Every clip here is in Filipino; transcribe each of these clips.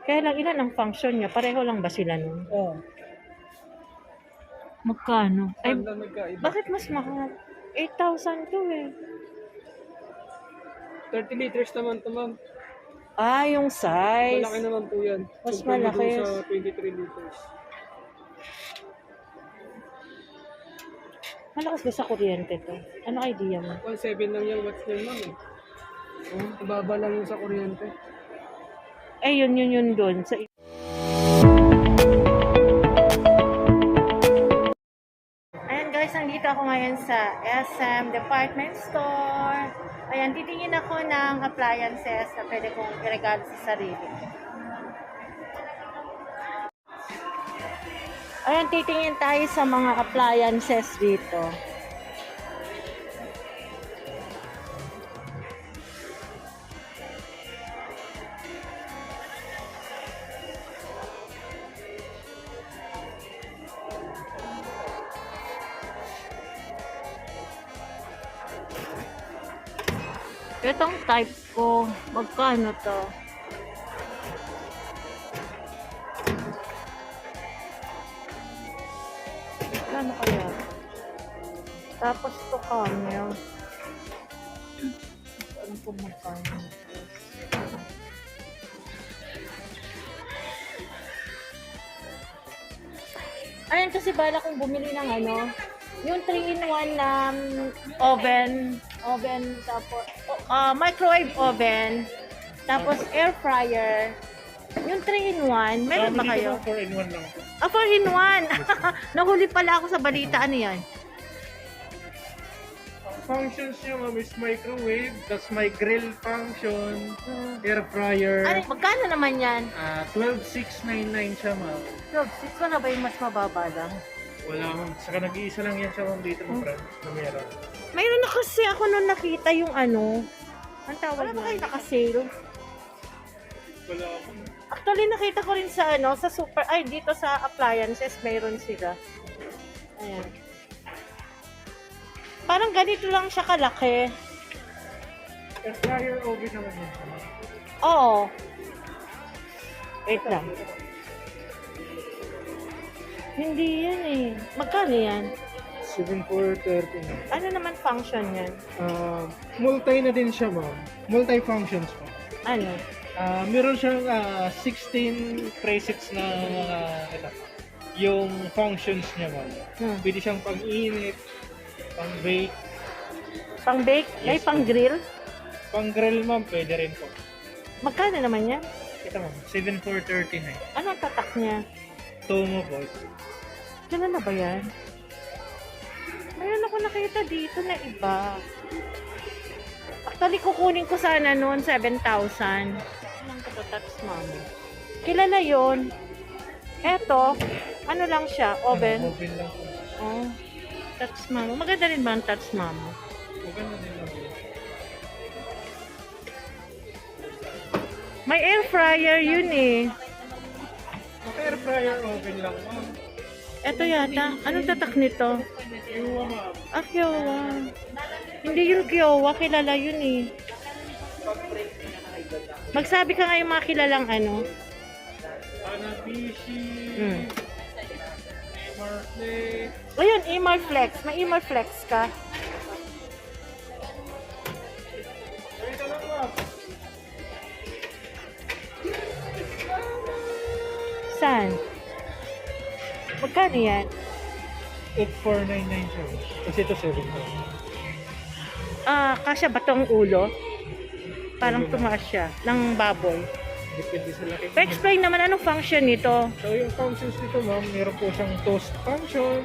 Kaya lang, ilan ang function niya? Pareho lang ba sila nun? Oo. Magkano? Ay, Saan na nagkaiba? bakit mas mahal? 8,000 to eh. 30 liters naman ito, ma'am. Ah, yung size. Malaki naman po yan. Mas Compare mo malaki. dun sa 23 liters. Malakas ba sa kuryente to? Ano idea mo? 1.7 lang yung watts niyan, ma'am. Eh. Mababa lang yung sa kuryente. Eh, yun dun. Sa... Ayan guys, nandito ako ngayon sa SM Department Store. Ayan, titingin ako ng appliances na pwede kong iregalo sa sarili. Ayan, titingin tayo sa mga appliances dito. Itong type ko, magkano to? Ano kaya? Tapos to camel. Ano po magkano? Ayun kasi bala kong bumili ng ano, yung 3-in-1 na oven, tapos microwave oven, tapos air fryer. Yung 3-in-1, meron ba kayo? 4-in-1 lang. 4-in-1. Nahuli pala ako sa balita. Ano yan? Functions niya, ma'am, is microwave, tas may grill function, air fryer. Ano, magkano naman yan? 12,699 siya, ma'am. 6 ko na ba yung mas mababa lang? Wala, ma'am. Saka nag-iisa lang yan siya, ma'am, dito mo, friend, na meron. Mayroon na kasi ako nung nakita yung ano. Ang tawag ba kayo naka-sale? Wala ako. Actually, nakita ko rin sa ano, sa super, ay, dito sa appliances, mayroon sila. Ayan. Parang ganito lang siya kalaki. Air fryer oven naman yun. Oo. Wait lang. Hindi yan eh. Magkano yan? 7,430. Ano naman function yan? Multi na din siya, ma'am. Multi-functions po. Ano? Meron siyang 16 presets na ito, yung functions niya, ma'am. Pwede siyang pang-init, pang-bake, Pang-bake? Ay, Yes, pang-grill? pang-grill, ma'am, pwede rin po. Magkano naman yan? Ito, ma'am, 7,439. Anong tatak niya? Tomo po. Kailan na ba yan? Mayroon ako nakita dito na iba. Actually, kukunin ko sana noon 7,000. Anong katatats, mami? Kilala yon. Eto, ano lang siya? Oven? Oven lang po. Oh, touch mamo. Maganda rin ba ang touch mamo? Maganda din lang po. May air fryer yun eh. Air fryer oven lang, ma'am. Eto yata. Anong tatak nito? Iwa, ma'am. Ah, Kiowa. Hindi yung Kiowa. Kilala yun eh. Magsabi ka nga yung mga kilalang ano. Hanabishi. Marley. Ayun, Emar Flex. May Emar Flex ka. Ito lang, ma'am. Saan? Magkano yan? 8499 siya. Kasi ito 7,000. Kasya ba tong ulo? Parang tumaas siya. Ng baboy. Depende sa laki. Pa-explain naman anong function nito. So yung functions nito, ma'am, meron po siyang toast function.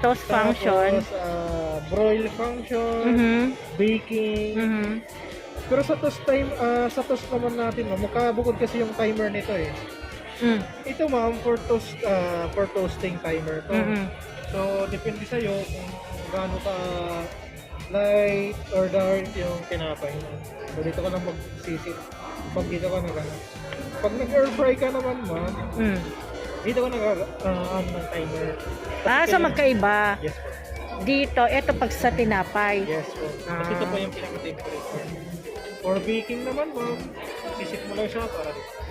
Toast function. Tapos broil function, baking. Pero sa toast naman natin, ma'am, magkabukod kasi yung timer nito eh. Ito, ma'am, for toasting timer to. So depende sa iyo kung gaano ka light or dark yung tinapay mo. So dito ka lang magsisit. Pag dito ka pag nag-air fry ka naman, ma'am, dito ka ano ng timer. So magkaiba. Yes po. Dito, ito pag sa tinapay. Yes po. Kasi ito pa yung pinaka-temperature. For baking naman, ma'am, sisit mo lang siya para dito.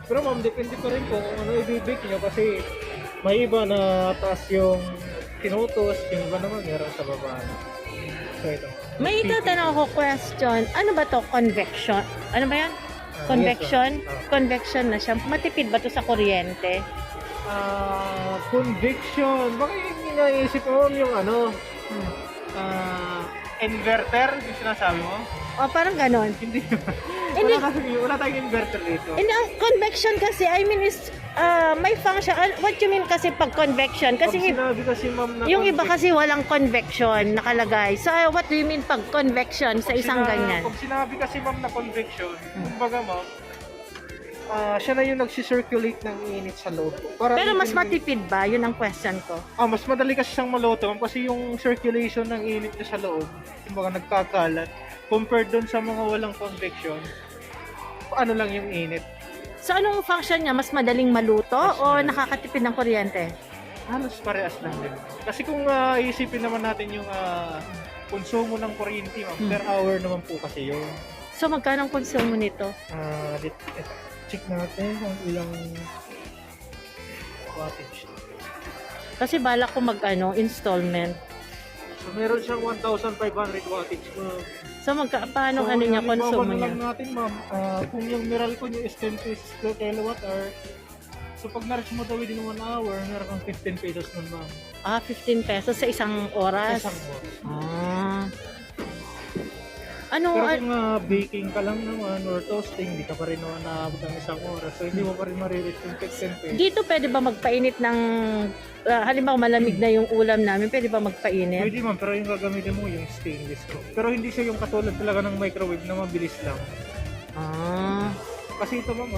Pero ma'am, depende pa rin po kung ano i-bake nyo kasi may iba na taas yung tinutos, yung iba naman meron sa baba. So ito. May itatanong ako question. Ano ba to? Convection? Ano ba yan? Convection? Yes, ma'am. Convection na siya. Matipid ba to sa kuryente? Convection. Baka yung naisip mo ma'am, yung ano, inverter, yung sinasabi mo? O, parang ganon. Hindi. Hindi. Wala tayong inverter dito. Hindi, ang convection kasi, I mean, is may function. What you mean kasi pag convection? Pag Kasi sinabi kasi ma'am na yung iba kasi walang convection nakalagay. So, what do you mean pag convection sa isang ganyan? Pag sinabi kasi ma'am na convection, kumbaga ma'am, siya na yung nagsisirculate ng init sa loob. Para Pero mas matipid ba? Yun ang question ko. mas madali kasi siyang maluto ma'am kasi yung circulation ng init niya sa loob, kumbaga nagkakalat. Compared dun sa mga walang convection, ano lang yung init. So, anong function niya? Mas madaling maluto o nakakatipid ng kuryente? Halos parehas lang din. Kasi kung isipin naman natin yung konsumo ng kuryente ma'am, per hour naman po kasi yun. So, magkano ang konsumo nito? Check natin kung ilang wattage. Kasi balak ko installment. So, meron siyang 1,500 wattage ma'am. So, paano ano niya, konsumo halimbawa na niya? lang natin ma'am, kung yung Meralco niyo is 10 pesos per kilowatt hour, so pag na-reach mo daw within 1 hour, meron kang 15 pesos nun ma'am. 15 pesos sa isang oras? Isang box. Ano, Pero kung baking ka lang naman or toasting, hindi ka pa rin naman naabot ng isang oras. So hindi mo pa rin marireach yung 15 pesos. dito pwede ba magpainit ng, halimbawa malamig na yung ulam namin, pwede ba magpainit? Pwede man, pero yung gagamitin mo yung stainless ko. Pero hindi siya yung katulad talaga ng microwave na mabilis lang. Kasi ito ma'am,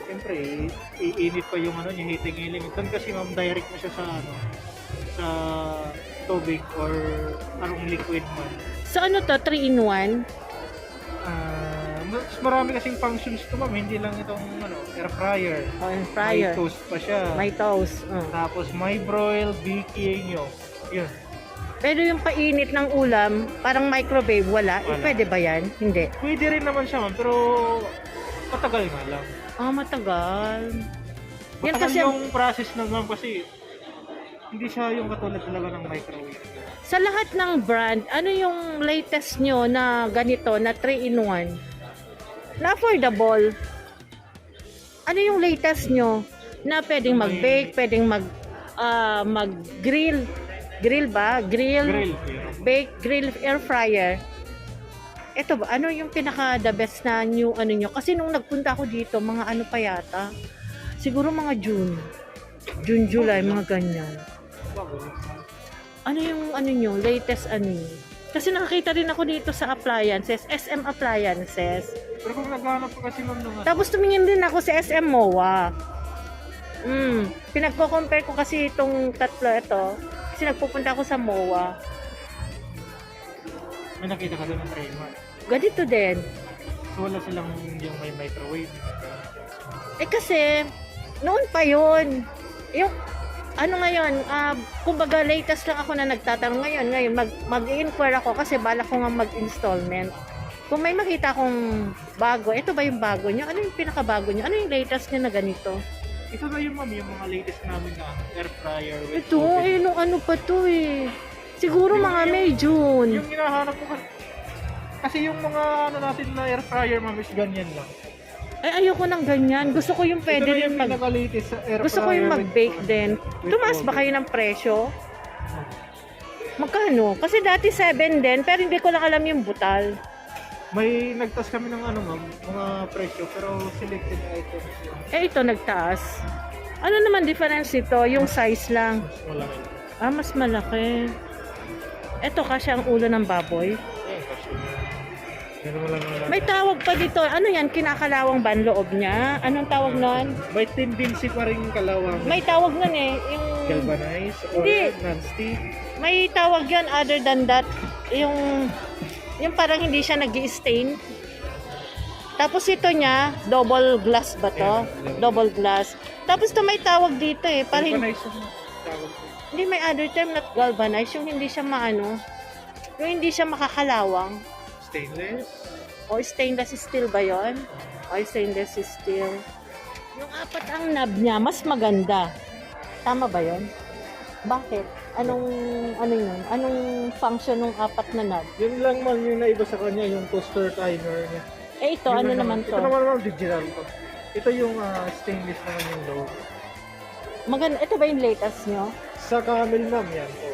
siyempre, iinit pa yung heating element. Doon kasi ma'am, direct mo siya sa sa tubig or anong liquid man. So ano to, 3-in-1? Mas marami kasing functions to ma'am, hindi lang itong air fryer. O, air fryer. May toast pa siya. May toast. Tapos may broil, baking nyo. Yun. Pero yung painit ng ulam, parang microwave, wala? Wala. Pwede ba yan? Hindi. Pwede rin naman siya ma'am, pero matagal nga lang. Matagal. Yan Matagal kasi yung process na ma'am kasi hindi siya yung katulad talaga ng microwave. sa lahat ng brand, ano yung latest nyo na ganito, na 3-in-1? Na affordable? Ano yung latest nyo na pwedeng mag-bake, pwedeng mag-grill? Grill ba? Grill. Bake, grill, air fryer. Ito ba? Ano yung pinaka the best na new nyo? Kasi nung nagpunta ako dito, mga pa yata? Siguro mga June, July, mga ganyan. Ano yung nyo, latest nyo? Kasi nakakita rin ako dito sa appliances, SM Appliances. Pero kung naghahanap pa kasi ma'am ng Tapos tumingin din ako sa SM MOA. Pinagko-compare ko kasi itong tatlo ito. Kasi nagpupunta ako sa MOA. may nakita ka doon ng Raymar. Ganito din. So wala silang yung may microwave. Kasi, noon pa yun. Yung, ngayon, kumbaga latest lang ako na nagtatanong ngayon mag-i-inquire ako kasi balak ko nga mag-installment. Kung may makita akong bago, ito ba yung bago nyo? Ano yung pinakabago nyo? Ano yung latest nyo na ganito? Ito na yung ma'am, yung mga latest namin na air fryer with Ito, nung pa to eh. Siguro mga May, June. Yung hinahanap ko kasi yung mga natin na air fryer ma'am is ganyan lang. Ay, ayoko ng ganyan. Gusto ko yung pwede Ito na rin yung pinaka-latest sa air Gusto ko fryer yung with mag-bake din. Tumaas ba kayo ng presyo? Magkano? Kasi dati 7 din, pero hindi ko lang alam yung butal. May nagtas kami ng ma'am, mga presyo pero selected items yun. Ito nagtaas. Ano naman difference ito? Yung size lang. Mas malaki. Mas malaki. Ito kasi ang ulo ng baboy. Kasi yan mo lang naman. May tawag pa dito. Ano yan? Kinakalawang ba ang loob niya? Anong tawag nun? May tendency pa rin kalawang May tawag nun eh. Yung... galvanize or Hindi. non-stick. May tawag yan other than that. Yung parang hindi siya nag-i-stain. Tapos ito niya, double glass ba to? Yeah. Double glass. Tapos to may tawag dito eh. Parang Galvanize yung tawag ko. hindi may other term not galvanized. Yung hindi siya yung hindi siya makakalawang. Stainless. O stainless steel ba yon? O ay stainless steel. Yung apat ang knob niya, mas maganda. Tama ba yun? Bakit? Ano yun? Anong function ng apat na knob? Yun lang man yung naiba sa kanya, yung toaster timer niya. Eh ito, Yun ano lang naman to? Ito naman ma'am, digital to. Ito yung stainless naman yung low. Maganda, ito ba yung latest nyo? Sa camel ma'am yan po.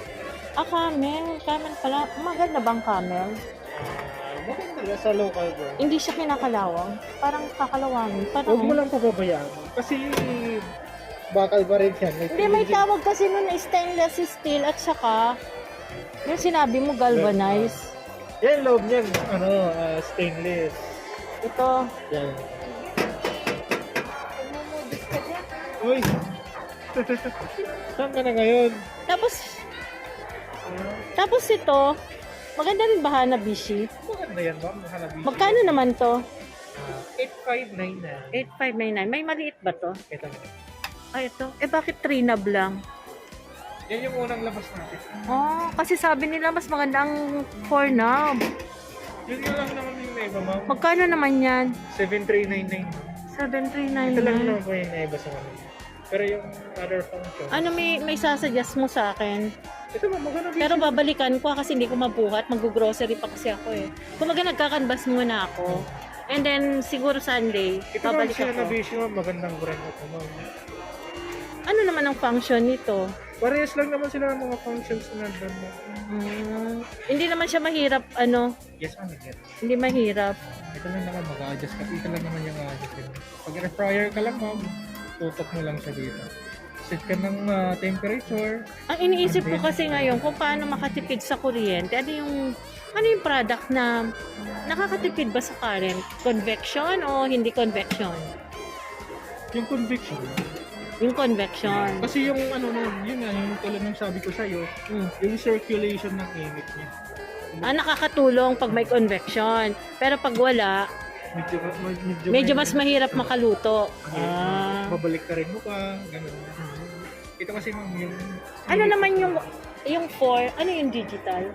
Ah, camel. Camel pala. Maganda bang camel? Maganda sa local bro. Hindi siya kinakalawang. Parang kakalawangin. Parang, Huwag mo lang pababayaan. Kasi bakal pa rin yan. hindi, may tawag kasi nun na stainless steel at saka yung sinabi mo galvanized. Yan loob niyan, stainless. Ito. Yan. Uy! Saan ka na ngayon? Tapos ito, maganda rin ba Hanabishi? Maganda yan ma'am, Hanabishi. Magkano naman to? 8599. 8599. May maliit ba to? Ito. Ay, ito. Eh, bakit 3 knob lang? Yan yung unang labas natin. Oh, kasi sabi nila mas maganda ang 4 knob. Yun lang naman yung naiba ma'am. Magkano naman yan? 7399. 7399. Ito lang naman po yung naiba sa kanila. Pero yung other function. Ano may sasuggest mo sa akin? Ito ma'am, maganda Pero babalikan ko kasi hindi ko mabuhat. Mag-grocery pa kasi ako eh. Kumaga nagkakanbas muna ako. And then siguro Sunday, Ito ma'am, babalik siya ako. na vision ma'am, magandang brand ito ma'am. Ano naman ang function nito? Parehas lang naman sila ng mga functions na nandun ma'am. Hindi naman siya mahirap, Yes ma'am, yes. hindi mahirap. Ito lang naman, mag-a-adjust ka. Ito lang naman yung a-adjust. Pag air-fryer ka lang ma'am, tutok mo lang siya dito. Set ka ng temperature. Ang iniisip ko kasi ngayon kung paano makatipid sa kuryente, ano yung product na nakakatipid ba sa current? Convection o hindi convection? Yung convection. Yung convection. Kasi yung yun nga, yung tulad ng sabi ko sa'yo, yung circulation ng init niya. Nakakatulong pag may convection. Pero pag wala, medyo mas mahirap makaluto. Babalik ka rin mo pa, gano'n. Ito kasi ma'am yung... Ano naman yung 4, ano yung digital?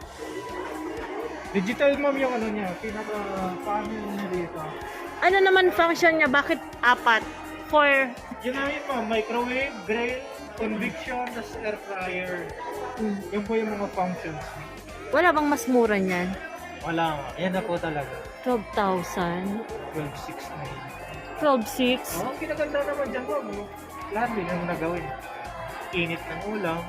Digital ma'am yung niya, paano niya dito. Ano naman function niya? Bakit 4? 4. Yun namin ma'am, microwave, grill, convection, tas air fryer. Yun po yung mga functions. Wala bang mas mura niyan? Wala nga, yan na po talaga. 12,000. 12.6 12,600. ang kinaganda naman dyan ma'am, lahat din ang nagawin. Init ng ulam.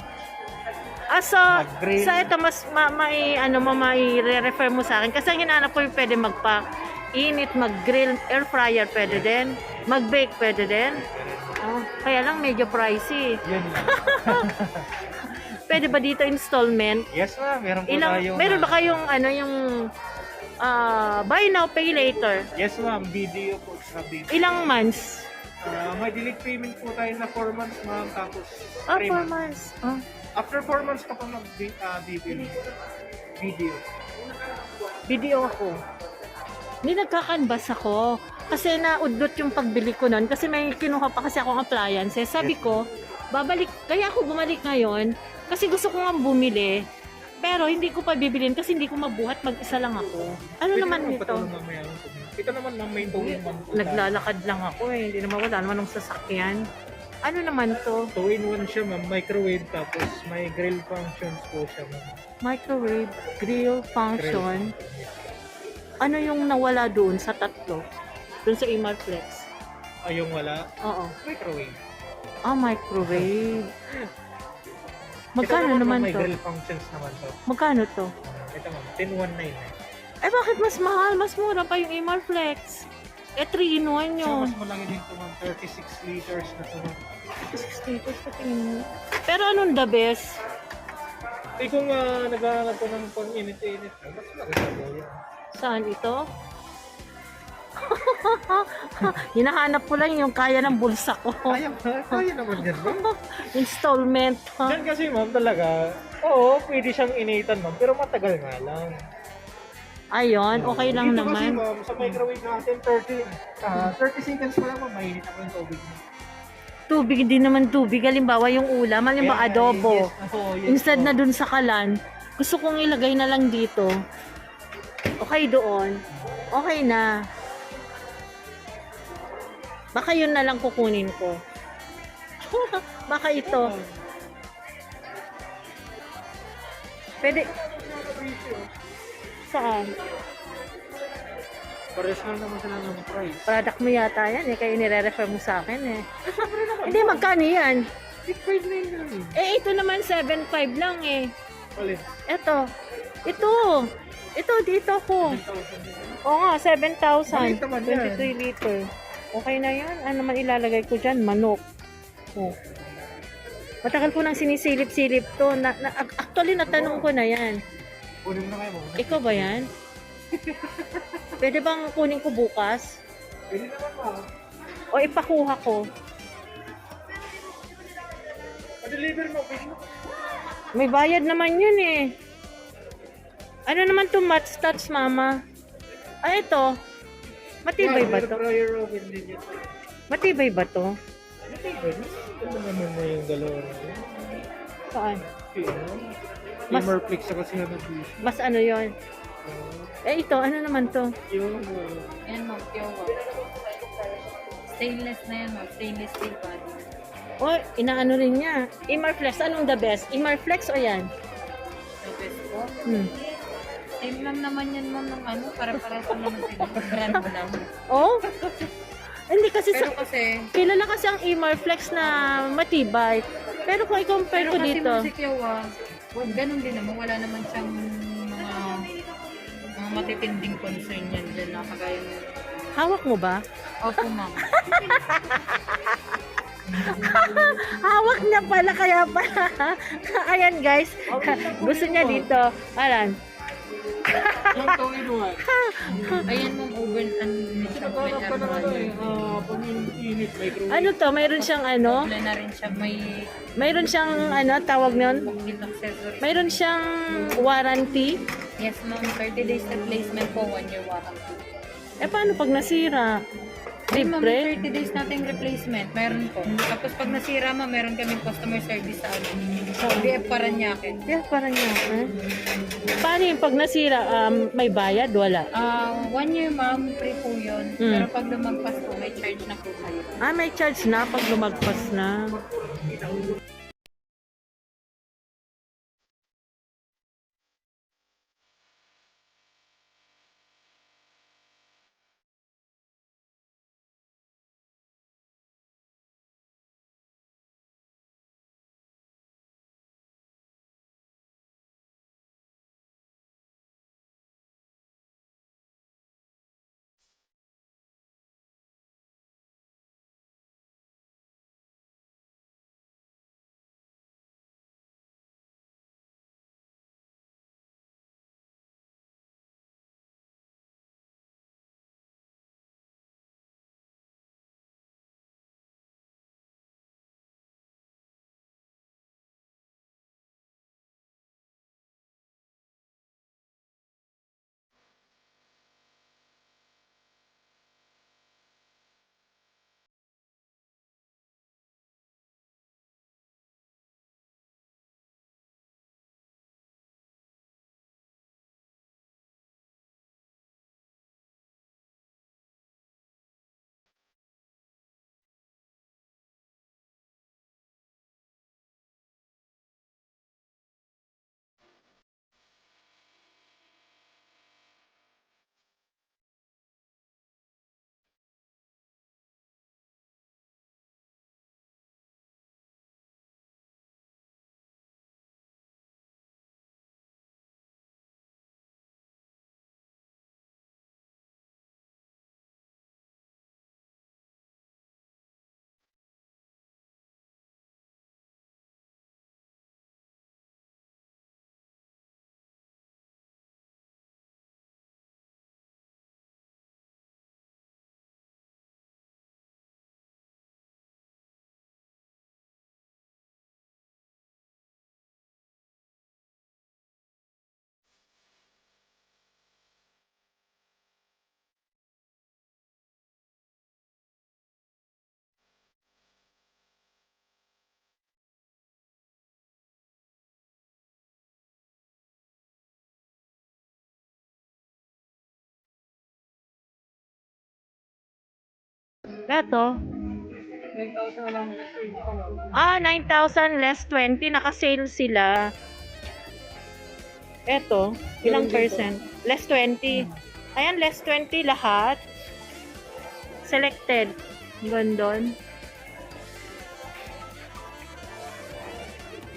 So Mag-grill. sa ito mas mai-refer mo sa akin kasi ang hinanap ko yung pwede magpa-init, mag-grill, air fryer pwede din, mag-bake pwede din. Kaya lang medyo pricey. Yun lang. Pwede ba dito installment? Yes ma'am, meron po tayong... Meron ba kayong yung buy now pay later? Yes ma'am, video po sa video. Ilang months? May delete payment po tayo na 4 months ma'am, tapos 4 3 months. After 4 months ka pa mag-video. Video ako. Hindi nagkakanbas ako. Kasi naudlot yung pagbili ko nun. Kasi may kinuha pa kasi akong appliances. Sabi ko, kaya ako bumalik ngayon. Kasi gusto ko nga bumili. Pero hindi ko pa bibilin kasi hindi ko mabuhat. Mag-isa lang ako. Ano naman nito? Ito naman ma'am, may towing ma'am. Naglalakad lang ako eh. Hindi naman wala naman ng sasakyan. Ano naman to? 2-in-1 siya ma'am, microwave tapos may grill functions po siya ma'am. Microwave, grill function. Ano yung nawala doon sa tatlo? Doon sa Imarflex? Yung wala? Oo. Microwave. Microwave. Magkano Ito naman may to? grill functions naman to. Magkano to? Ito ma'am, 10,199. Eh bakit mas mahal? Mas mura pa yung Imarflex. 3-in-1 So, yun. mas malaki din ito ma'am, 36 liters na ito ma'am. 60 pesos pa tingin mo. Pero anong the best? Kung naghahanap ko ng pang-init-init, mas maganda po yan. Saan ito? Hinahanap ko lang yung kaya ng bulsa ko. Kaya naman yan ma'am. Installment. Diyan kasi ma'am talaga, pwede siyang initan ma'am, pero matagal nga lang. Ayun, okay lang Dito naman. kasi ma'am, sa microwave natin, 30 seconds pa lang ma'am, mainit ako yung tubig mo. Tubig, hindi naman tubig. Halimbawa yung ulam, halimbawa adobo. Yes, Instead na dun sa kalan, gusto kong ilagay na lang dito. Okay doon. Okay na. Baka yun na lang kukunin ko. Baka ito. Pwede. Saan? Pares lang naman sila ng price. Product mo yata yan eh. Kaya nire-refer mo sa akin eh. Hindi, magkano yan? 8.9 lang. Eh, ito naman 7.5 lang eh. Alin? Ito. Ito. Ito, dito ko. 10,000. Oo nga, 7,000. Maliit naman yan. 23 liter. Okay na yan. Ano naman ilalagay ko dyan? Manok. Oh. Matagal ko nang sinisilip-silip to. Actually, natanong ko na yan. Kunin mo na kayo mo. Ikaw ba yan? Pwede bang kunin ko bukas? Pwede naman mo. O ipakuha ko? Pa-deliver mo. Pwede mo. May bayad naman yun eh. Ano naman to match touch, mama? Ah, ito. Matibay ba to? Fryer oven din yan. Matibay ba to? Matibay. Ano naman mo yung dalawa na yun? Saan? Mas Steamerflix sa kasi na nag-use. Mas ano yon? Eh ito, ano naman to? Yung Yan ma'am, pure wax. Stainless na yan ma'am, stainless steel body. O, inaano rin niya. Imarflex, anong the best? Imarflex o yan? The best po. Same lang naman yan ma'am ng ano, para-para sa naman sila. Brand lang. Oh? Hindi kasi Pero sa... kasi, Kilala kasi ang Imarflex na matibay. Pero kung i-compare pero ko kasi dito... ma'am si Kyawa, ganun din naman, wala naman siyang mga matitinding concern yan dyan na kagaya ng Hawak mo ba? opo ma'am. Hawak niya pala, kaya pala. Ayan guys, gusto niya dito. Alan. yung two-in-one. Ayan ma'am, oven and Nagkakalap ka ng ano eh. Pang-init microwave. Ano to? Mayroon siyang ano? Wala na rin siya, may Mayroon siyang ano, tawag nun? complete accessory. Mayroon siyang warranty. Yes ma'am, 30 days replacement po, 1 year warranty. Eh paano pag nasira? Ay, ma'am, Libre? 30 days nating replacement. Meron po. Tapos pag nasira, ma'am, meron kaming customer service sa ano. Sa BF Paranaque. Yeah, parang yan. Paano yung pag nasira, may bayad? Wala. 1 year, ma'am, free po yun. Mm. Pero pag lumagpas po, may charge na po kayo. Ah, may charge na pag lumagpas na. Gato? 9,000 na lang. 20 pa lang. 9,000 less 20. Naka-sale sila. Eto, ilang percent? Less 20. Ayan, less 20 lahat. Selected. Gandon.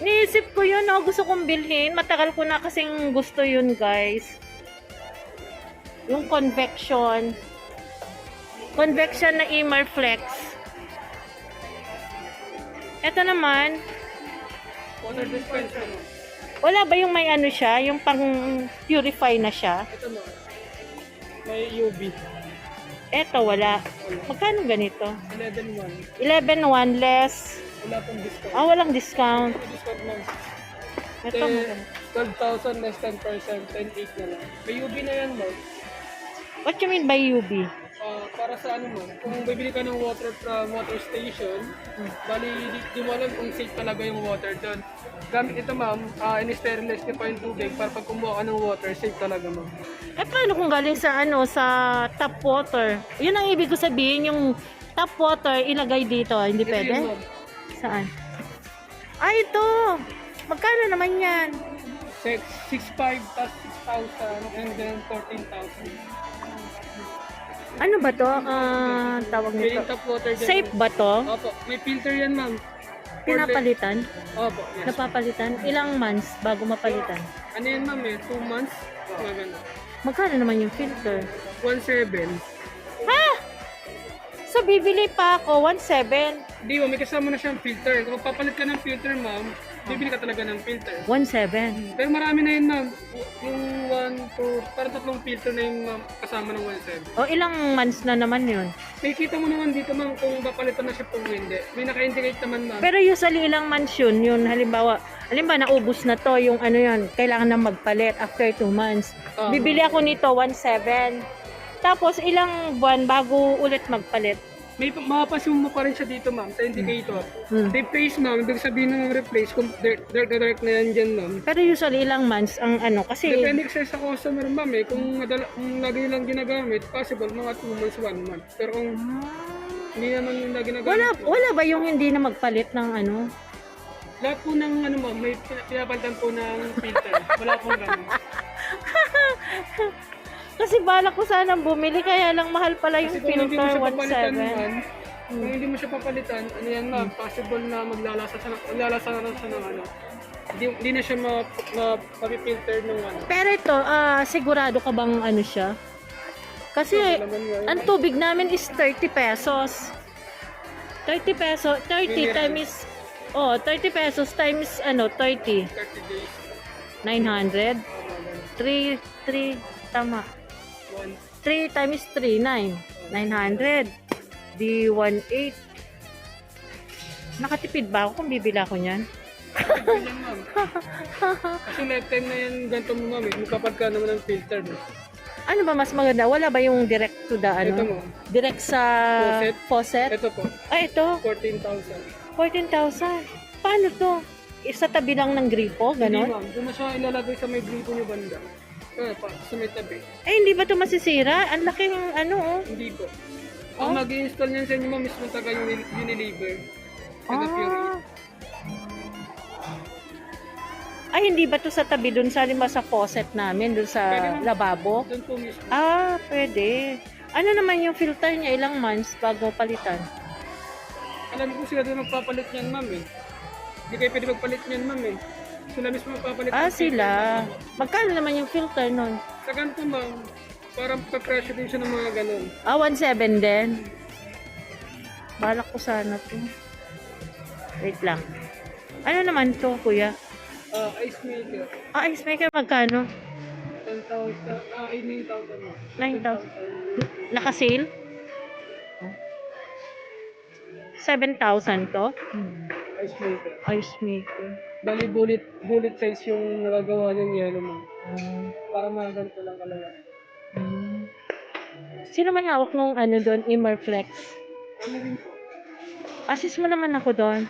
Niisip ko yun, no? Gusto kong bilhin. Matagal ko na kasing gusto yun, guys. Yung convection. Convection na Emerflex. Ito naman, Water dispenser mo. wala ba yung may ano siya? Yung pang purify na siya? Ito mo. May UV. Eto, wala. Magkano ganito? 11,100. 11,100 less. Wala pong discount. Walang discount. May discount mo. Ito, magkano? 12,000 less 10%. 10,800 na lang. May UV na yan mo. What you mean by UV? Para sa ano mo, kung bibili ka ng water from water station, bali di mo alam kung safe talaga yung water doon. Gamit ito ma'am, in-sterilize niyo pa yung tubig para pag kumuha ka ng water, safe talaga ma'am. Paano kung galing sa ano, sa tap water? Yun ang ibig ko sabihin, yung tap water ilagay dito, hindi Ito pwede? yun, ma'am. Saan? Ito! Magkano naman yan? 6,500 plus 6,000 and then 14,000. Ano ba to? Tawag May nito. tap water dyan. Safe ba to? Opo, may filter yan ma'am. Pinapalitan? Opo, yes. Napapalitan? Ilang months bago mapalitan? Ano yan ma'am eh, 2 months? Maganda. Magkano naman yung filter? 1,700. Ha? So, bibili pa ako, 1,700. Di ba, may kasama na siyang filter. Kung papalit ka ng filter ma'am, bibili ka talaga ng filter. 1,700. Pero marami na yun ma'am. Yung 1, 2, parang 3 filter na yung ma'am, kasama ng 1,700. O, ilang months na naman yun? May kita mo naman dito ma'am kung papalitan na siya kung hindi. May naka-indicate naman ma'am. Pero usually ilang months yun, halimbawa, naubos na to, yung ano yun, kailangan na magpalit after 2 months. Bibili ako nito, 1,700. Tapos, ilang buwan bago ulit magpalit? May mapapasin mo pa rin siya dito ma'am sa indicator. Hmm. Replace ma'am, ibig sabihin ng replace kung direct na yan dyan ma'am. Pero usually ilang months ang ano, kasi... Depende kasi sa customer ma'am eh. Kung lagi lang ginagamit, possible mga 2 months, 1 month. Pero kung hindi naman yung lagi ginagamit. Wala ba yung hindi na magpalit ng ano? Lahat po ng ano ma'am, may pinapalitan po ng filter. Wala pong ganun. Kasi balak ko sanang bumili, kaya lang mahal pala yung Kasi kung hindi mo filter, siya papalitan 1,700. ma'am, kung hindi mo siya papalitan, ano yan ma'am, possible na maglalasa na lang siya ng ano. Hindi na siya mapipilter ng ano. Pero ito, sigurado ka bang ano siya? Kasi Laman nga yun. ang tubig namin is 30 pesos. 30 pesos, 30 times, 30 pesos times 30. 30 days. 900. 3, tama. 3 times 3, 9. 900. Di 1,800. Nakatipid ba ako kung bibila ko niyan? Ganyan ma'am. Kasi lifetime na yan ganito mo ma'am eh. Magkapag ka naman ng filter no? Ano ba mas maganda? Wala ba yung direct to the Ito mo. Direct sa faucet? Ito po. Ito. 14,000. 14,000. Paano to? Sa tabi lang ng gripo, Hindi ganon? ma'am. Doon na siya ilalagay sa may gripo niyo banda. Sa may tabi. Hindi ba to masisira? Ang laking Hindi po. Ang mag-i-install niyan sa inyo ma'am, mismo taga Unilever. Taga Fury. Ay, hindi ba to sa tabi dun sa sa faucet namin, dun sa Pwede, ma'am. lababo? Doon po mismo. Pwede. Ano naman yung filter niya? Ilang months bago palitan? Alam ko sila doon magpapalit niyan ma'am eh. Hindi kayo pwede magpalit niyan ma'am eh. Sila mismo magpapalit. ng filter, Sila. ma'am. Magkano naman yung filter nun? Sa ganito ma'am, parang pag-pressure din siya ng mga ganun. 1,700 din. Balak ko sana to. Wait lang. Ano naman to, kuya? Ice maker. Ice maker magkano? 10,000. 9,000 mo. 9,000. Naka-sale? 7,000 to? Ice maker. Ice maker. Bali bullet size yung nagagawa niyang yellow mo. Para mga ganito lang kalala. Sino man hawak nung doon, Emerflex? Ano din po? Assist mo naman ako doon.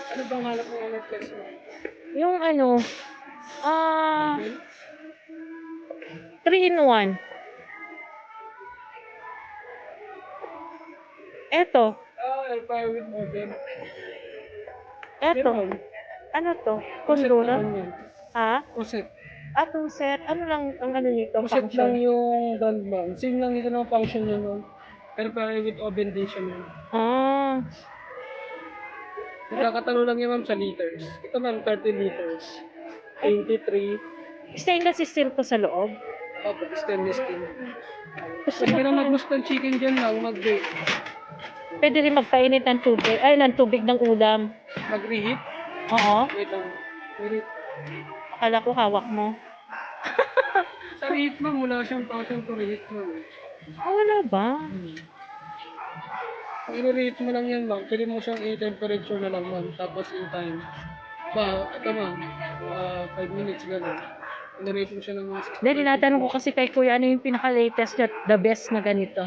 Ano bang hanap mo ng flex mo? Yung 3-in-1. Eto. air fryer with oven. Eto, Meron. ano to? Kuset Kondura? naman yan. Ha? Kuset. Atong set, ano lang ang ano nito? Kuset lang Function? yung brand ma'am. Same lang dito ng function yun ma'am. Air fryer with oven din siya ma'am. Ah, Nagkakatalo lang yan ma'am sa liters. Ito ma'am, 30 liters. 23. stainless steel to sa loob. Opo, stainless steel. Gusto Pwede ko ka na to. mag-roast ng chicken dyan lang, mag-bake. Pwede rin magpainit ng tubig, ay ng tubig ng ulam. Mag-reheat. Oo, Wait lang. Reheat. akala ko hawak mo. Sa reheat ma'am, wala siyang button to reheat ma'am. Ah, wala ba? Pag i-reheat mo lang yan ma'am, pwede mo siyang i-temperature na lang ma'am. Tapos in time. Ito ma'am, 5 minutes gano'n. I-reheat mo siya ng mga 60. Dahil tinatanong ko kasi kay Kuya, ano yung pinaka-latest na the best na ganito?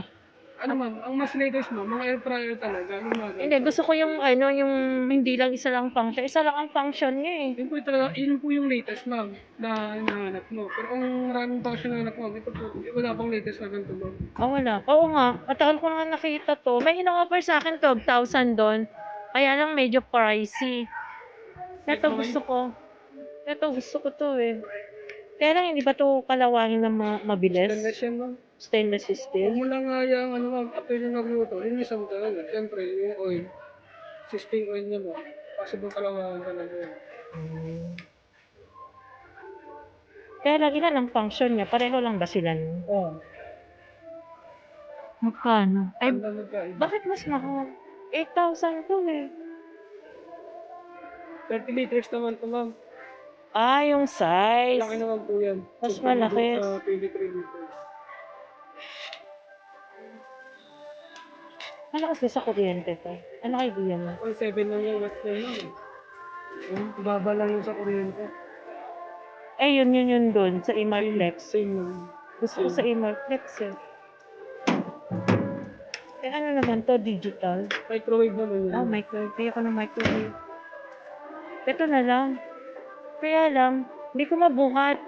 Ano ma'am, ang mas latest ma'am, mga air fryer talaga. Hindi, gusto ko yung ano, yung hindi lang isa lang function. Isa lang ang function niya eh. Yun po yung latest ma'am, na hinahanap mo. Pero kung maraming function na hanap mo, ito po, wala pang latest na ganito ma'am. Ah, wala. Oo nga, matagal ko na nakita to. May ino-offer sa akin 12,000 doon. Kaya lang medyo pricey. Ito gusto ko. Ito gusto ko to eh. Kaya lang hindi ba to kalawangin na mabilis? Stainless yan ma'am. Stainless Huwag steel. mo lang nga yung ano ma'am, after yung nagluto, yun yung isang talaga. Siyempre, yung oil. Sisting oil niya ma'am. Possible kalawangan talaga yun. Kaya lang ilan ang function niya? Pareho lang ba sila? Oo. Magkano? Ay, Ang lamig ka. bakit mas mahal? 8,000 to eh. 30 liters naman to ma'am. Ah, yung size. Laki naman po yan. Mas Kumpara malaki. dun sa 23 liters. Malakas ba sa kuryente to? Ano kay idea mo? 7 lang yung watts na yun. Baba lang yung sa kuryente. Eh, yun doon sa Imarflex. Same lang. Gusto ko sa Imarflex eh. Eh, ano naman to? Digital? Microwave naman yun. Oh, microwave. Kaya ko ng microwave. Ito na lang. Kaya lang, hindi ko mabuhat.